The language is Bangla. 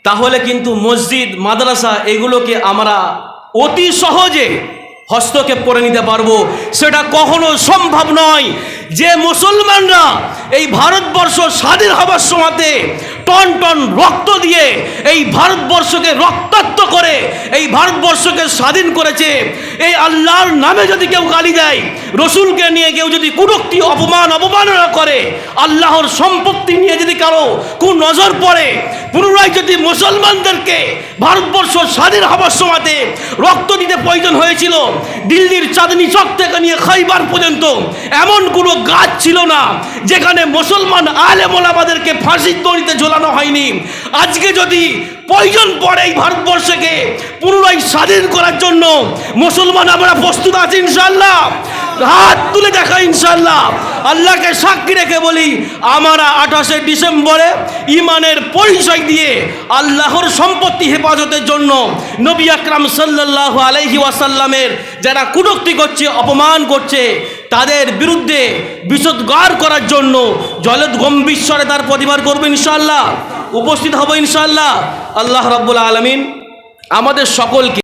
তাহলে কিন্তু মসজিদ মাদ্রাসা এগুলোকে আমরা অতি সহজে হস্তক্ষেপ করে নিতে পারবো। সেটা কখনো সম্ভব নয় যে মুসলমানরা এই ভারতবর্ষ স্বাধীন হবার সময়তে টন টন রক্ত দিয়ে এই ভারতবর্ষকে রক্তাক্ত করে এই ভারতবর্ষকে স্বাধীন করেছে, এই আল্লাহর নামে যদি কেউ গালি দেয়, রসুলকে নিয়ে কেউ যদি কুরুক্তি অবমাননা করে, আল্লাহর সম্পত্তি নিয়ে যদি কারো নজর পড়ে, পুনরায় যদি মুসলমানদেরকে ভারতবর্ষ স্বাধীন হবার সময়তে রক্ত দিতে প্রয়োজন হয়েছিল, দিল্লির চাঁদনি চক থেকে নিয়ে খাইবার পর্যন্ত এমন কোনো গাছ ছিল না যেখানে মুসলমান আলেম ওলামাদেরকে ফাঁসির দড়িতে ঝোলানো হয়নি। আজকে যদি প্রয়োজন পড়ে এই ভারতবর্ষকে পুনরায় স্বাধীন করার জন্য, মুসলমান আমরা প্রস্তুত আছি ইনশাআল্লাহ। হাত তুলে দেখা ইনশাআল্লাহ। আল্লাহকে সাক্ষী রেখে বলি, আমরা 28শে ডিসেম্বরে ইমানের পরিচয় দিয়ে আল্লাহর সম্পত্তি হেফাজতের জন্য নবী আকরাম সাল্লাল্লাহু আলাইহি ওয়াসাল্লামের যারা কটূক্তি করছে, অপমান করছে, তাদের বিরুদ্ধে বিষোদ্গার করার জন্য জলদ গম্ভীর তার প্রতিবাদ করবে ইনশাআল্লাহ, উপস্থিত হবো ইনশাআল্লাহ। আল্লাহ রাব্বুল আলামিন আমাদের সকলকে